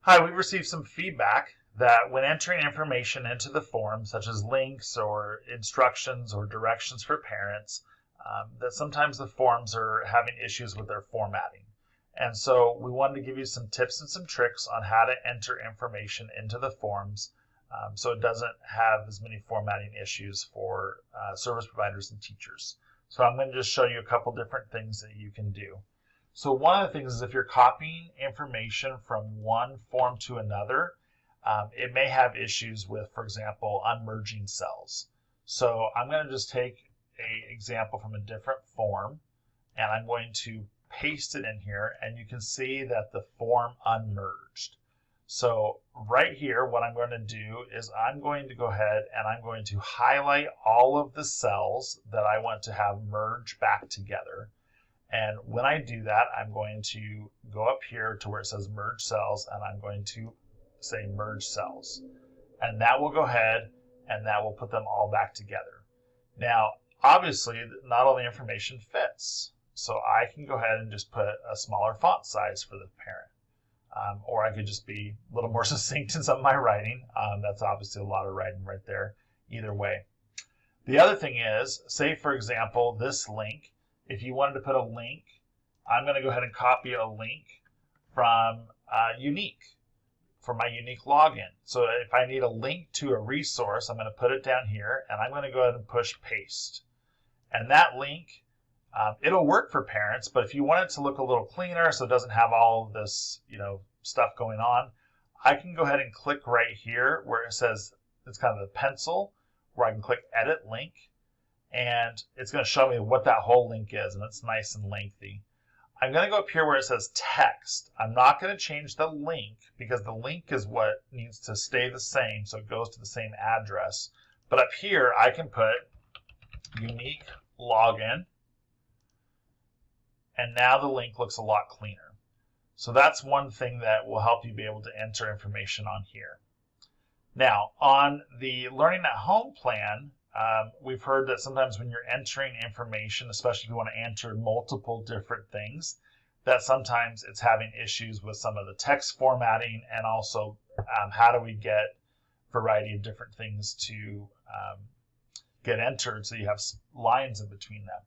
Hi, we've received some feedback that when entering information into the form, such as links or instructions or directions for parents, that sometimes the forms are having issues with their formatting. And so we wanted to give you some tips and some tricks on how to enter information into the forms so it doesn't have as many formatting issues for service providers and teachers. So I'm going to just show you a couple different things that you can do. So one of the things is if you're copying information from one form to another, it may have issues with, for example, unmerging cells. So I'm going to just take an example from a different form, and I'm going to paste it in here, and you can see that the form unmerged. So right here, what I'm going to do is I'm going to go ahead and I'm going to highlight all of the cells that I want to have merge back together. And when I do that, I'm going to go up here to where it says merge cells, and I'm going to say merge cells. And that will go ahead and that will put them all back together. Now, obviously, not all the information fits. So I can go ahead and just put a smaller font size for the parent. Or I could just be a little more succinct in some of my writing. That's obviously a lot of writing right there, either way. The other thing is, say for example, this link, if you wanted to put a link, I'm going to go ahead and copy a link from Unique for my Unique login. So if I need a link to a resource, I'm going to put it down here, and I'm going to go ahead and push paste. And that link, it'll work for parents, but if you want it to look a little cleaner so it doesn't have all of this, stuff going on, I can go ahead and click right here where it says, it's kind of the pencil, where I can click Edit Link. And it's going to show me what that whole link is, and it's nice and lengthy. I'm going to go up here where it says text. I'm not going to change the link because the link is what needs to stay the same, so it goes to the same address. But up here, I can put Unique Login, and now the link looks a lot cleaner. So that's one thing that will help you be able to enter information on here. Now, on the Learning at Home plan, we've heard that sometimes when you're entering information, especially if you want to enter multiple different things, that sometimes it's having issues with some of the text formatting, and also how do we get a variety of different things to get entered so you have lines in between them.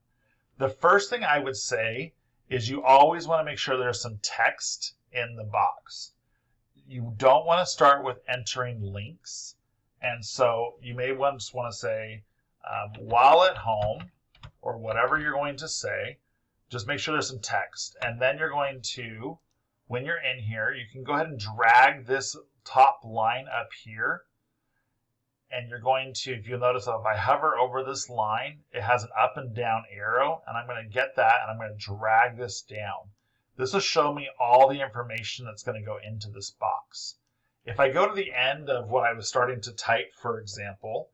The first thing I would say is you always want to make sure there's some text in the box. You don't want to start with entering links. And so you may just want to say, while at home, or whatever you're going to say, just make sure there's some text. And then you're going to, when you're in here, you can go ahead and drag this top line up here. And you're going to, if you'll notice, if I hover over this line, it has an up and down arrow. And I'm going to get that, and I'm going to drag this down. This will show me all the information that's going to go into this box. If I go to the end of what I was starting to type, for example,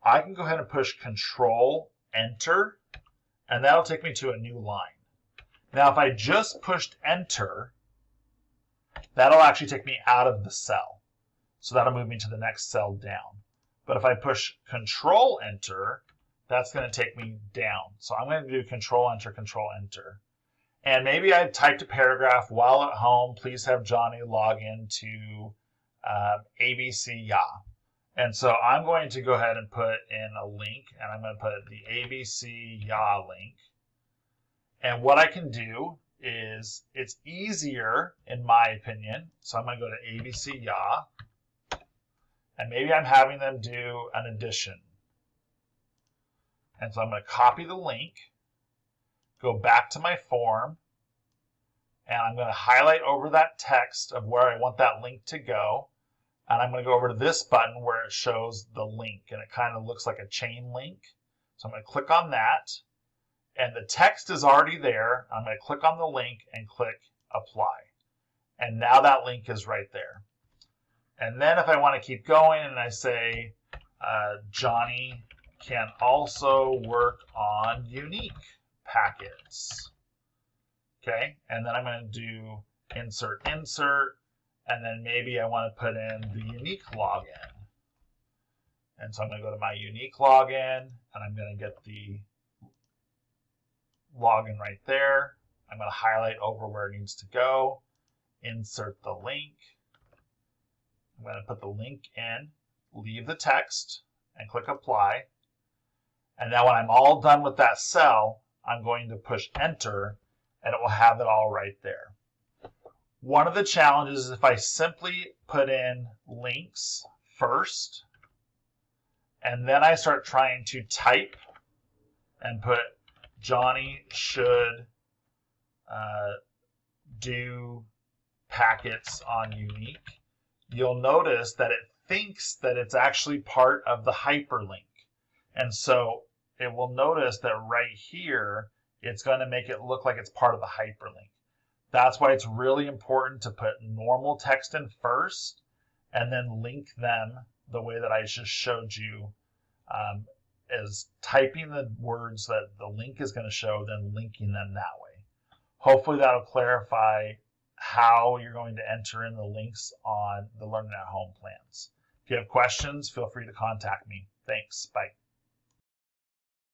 I can go ahead and push Control Enter, and that'll take me to a new line. Now, if I just pushed Enter, that'll actually take me out of the cell. So that'll move me to the next cell down. But if I push Control Enter, that's going to take me down. So I'm going to do Control Enter, Control Enter. And maybe I've typed a paragraph, while at home, please have Johnny log into ABC Ya. And so I'm going to go ahead and put in a link, and I'm going to put the ABC Ya link. And what I can do is, it's easier, in my opinion, so I'm going to go to ABC Ya, and maybe I'm having them do an addition. And so I'm going to copy the link, go back to my form, and I'm going to highlight over that text of where I want that link to go. And I'm going to go over to this button where it shows the link, and it kind of looks like a chain link. So I'm going to click on that, and the text is already there. I'm going to click on the link and click Apply. And now that link is right there. And then if I want to keep going and I say, Johnny can also work on Unique packets. Okay, and then I'm going to do Insert, and then maybe I want to put in the Unique login. And so I'm going to go to my Unique login, and I'm going to get the login right there. I'm going to highlight over where it needs to go, insert the link, I'm going to put the link in, leave the text, and click apply. And now when I'm all done with that cell, I'm going to push enter, and it will have it all right there. One of the challenges is if I simply put in links first, and then I start trying to type and put Johnny should do packets on unique, you'll notice that it thinks that it's actually part of the hyperlink. And so it will notice that right here, it's going to make it look like it's part of the hyperlink. That's why it's really important to put normal text in first and then link them the way that I just showed you, as typing the words that the link is going to show, then linking them that way. Hopefully that'll clarify how you're going to enter in the links on the Learning at Home plans. If you have questions, feel free to contact me. Thanks. Bye.